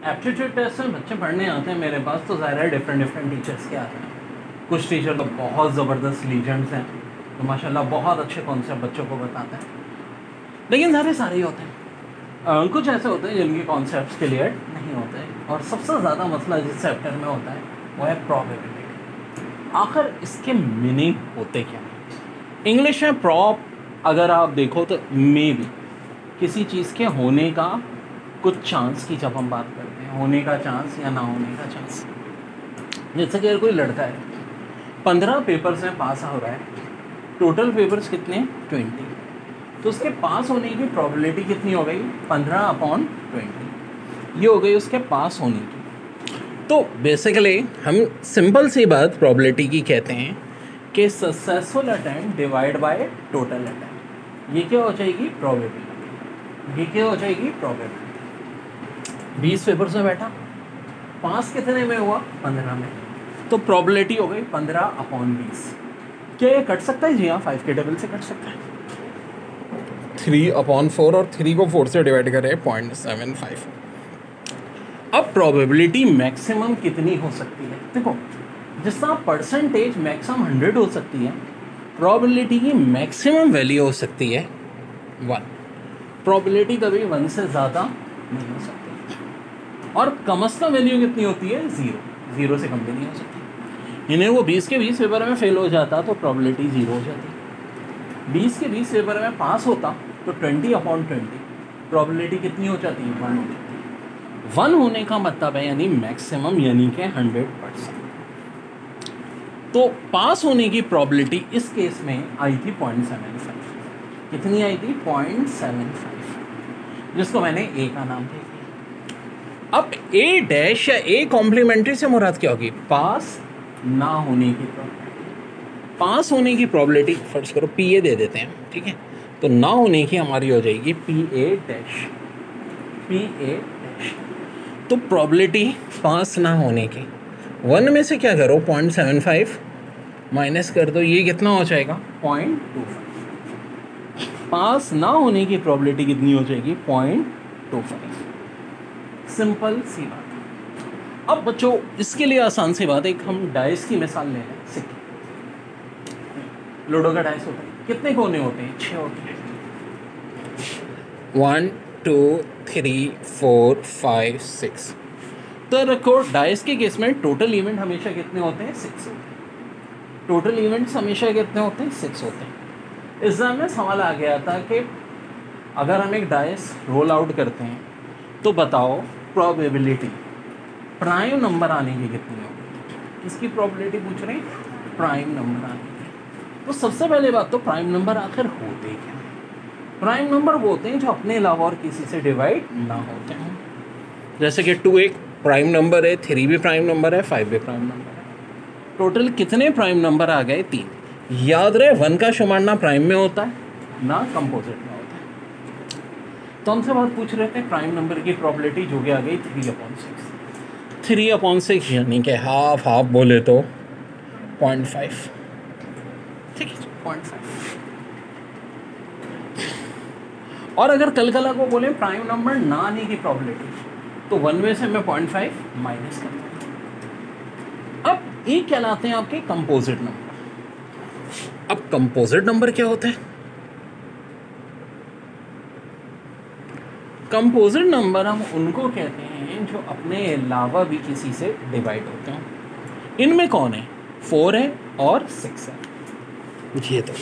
Aptitude test में बच्चे पढ़ने आते हैं मेरे पास, तो ज़ाहिर है डिफरेंट टीचर्स के आते हैं। कुछ टीचर तो बहुत ज़बरदस्त लीजेंड्स हैं, तो माशाल्लाह बहुत अच्छे कॉन्सेप्ट बच्चों को बताते हैं, लेकिन सारे ही होते हैं। कुछ ऐसे होते हैं जिनके कॉन्सेप्ट्स क्लियर नहीं होते, और सबसे ज़्यादा मसला जिस चैप्टर में होता है वो है प्रोबेबिलिटी। आखिर इसके मीनिंग होते क्या हैं? इंग्लिश में प्रॉप अगर आप देखो तो मे बी किसी चीज़ के होने का कुछ चांस की जब हम बात करते हैं, होने का चांस या ना होने का चांस। जैसे कि अगर कोई लड़का है 15 पेपर्स में पास हो रहा है, टोटल पेपर्स कितने 20, तो उसके पास होने की प्रोबेबिलिटी कितनी हो गई 15/20, ये हो गई उसके पास होने की। तो बेसिकली हम सिंपल सी बात प्रोबेबिलिटी की कहते हैं कि successful attempt divide by total attempt, ये क्या हो जाएगी प्रोबेबिलिटी, ये क्या हो जाएगी प्रोबेबिलिटी। 20 पेपर्स में बैठा, पास कितने में हुआ 15 में, तो प्रोबेबिलिटी हो गई 15/20। क्या ये कट सकता है? जी हाँ, 5 के टेबल से कट सकता है। 3/4 और 3 को 4 से डिवाइड करें 0.75। अब प्रोबेबिलिटी मैक्सिमम कितनी हो सकती है? देखो, जिस तरह परसेंटेज मैक्सिमम 100 हो सकती है, प्रोबेबिलिटी की मैक्सिमम वैल्यू हो सकती है 1। प्रोबेबिलिटी कभी 1 से ज़्यादा नहीं हो सकती, और कम से कम वैल्यू कितनी होती है 0 से कम भी नहीं हो सकती। इन्हें वो 20 के 20 पेपर में फेल हो जाता तो प्रोबेबिलिटी 0 हो जाती। 20 के 20 पेपर में पास होता तो 20/20 प्रोबेबिलिटी कितनी हो जाती है 1 हो जाती। 1 होने का मतलब है यानी मैक्सिमम, यानी कि 100%। तो पास होने की प्रोबेबिलिटी इस केस में आई थी 0.75। कितनी आई थी 0.75, जिसको मैंने ए का नाम दे दिया। अब ए डैश या ए कॉम्प्लीमेंट्री से मुराद क्या होगी? पास ना होने की प्रोबेबिलिटी। पास होने की प्रोबेबिलिटी फर्स्ट करो पी ए दे देते हैं, ठीक है, तो ना होने की हमारी हो जाएगी P A dash, P A dash. तो प्रोबेबिलिटी पास ना होने की 1 में से क्या करो 0.75 माइनस कर दो, ये कितना हो जाएगा 0.25। पास ना होने की प्रोबेबिलिटी कितनी हो जाएगी 0.25। सिंपल सी बात। अब बच्चों इसके लिए आसान सी बात है, एक हम डाइस की मिसाल ले लें। सिक्के, लूडो का डाइस होता है, कितने कोने होते हैं? 6 होते हैं। 1 2 3 4 5 6। तो रखो डाइस के केस में टोटल इवेंट हमेशा कितने होते हैं? 6 होते हैं। टोटल इवेंट्स हमेशा कितने होते हैं? 6 होते हैं। एग्जाम में सवाल आ गया था कि अगर हम एक डाइस रोल आउट करते हैं तो बताओ प्रोबेबिलिटी प्राइम नंबर आने की कितनी होगी? किसकी प्रोबेबिलिटी पूछ रहे हैं? प्राइम नंबर आने की। तो सबसे पहले बात तो प्राइम नंबर आखिर होते क्या हैं? प्राइम नंबर वो होते हैं जो अपने अलावा और किसी से डिवाइड ना होते हैं। जैसे कि 2 एक प्राइम नंबर है, 3 भी प्राइम नंबर है, 5 भी प्राइम नंबर है। टोटल कितने प्राइम नंबर आ गए? 3। याद रहे 1 का शुमार ना प्राइम में होता है ना कंपोजिट में होता है। तो हमसे बात पूछ रहे थे प्राइम नंबर की प्रोबेबिलिटी, जो कि आ गई 3/6। 3/6 यानी कि हाफ बोले तो 0.5, ठीक है 0.5। और अगर कलकला को बोले प्राइम नंबर ना आने की प्रोबेबिलिटी, तो 1 में से मैं 0.5 माइनस करता हूँ। अब ये कहलाते हैं आपके कंपोजिट नंबर। अब कंपोजिट नंबर क्या होता है? कंपोजिट नंबर हम उनको कहते हैं जो अपने अलावा भी किसी से डिवाइड होते हैं। इनमें कौन है? 4 है और 6 है। ये तो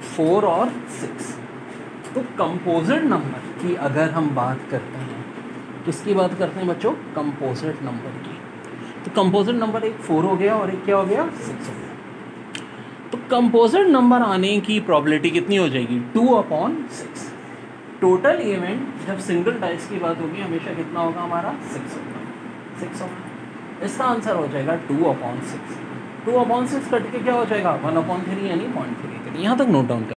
4 और 6। तो कंपोजिट नंबर की अगर हम बात करते हैं, किसकी बात करते हैं बच्चों? कंपोजिट नंबर की। तो कंपोजिट नंबर एक 4 हो गया और एक क्या हो गया? 6 हो गया। तो कंपोजिट नंबर आने की प्रोबेबिलिटी कितनी हो जाएगी? 2/6। टोटल इवेंट जब सिंगल डाइस की बात होगी हमेशा कितना होगा हमारा? 6 होगा। 6 होगा। इसका आंसर हो जाएगा 2/6। 2/6 कट के क्या हो जाएगा 1/3 यानी 0.33। यहाँ तक नोट डाउन कर।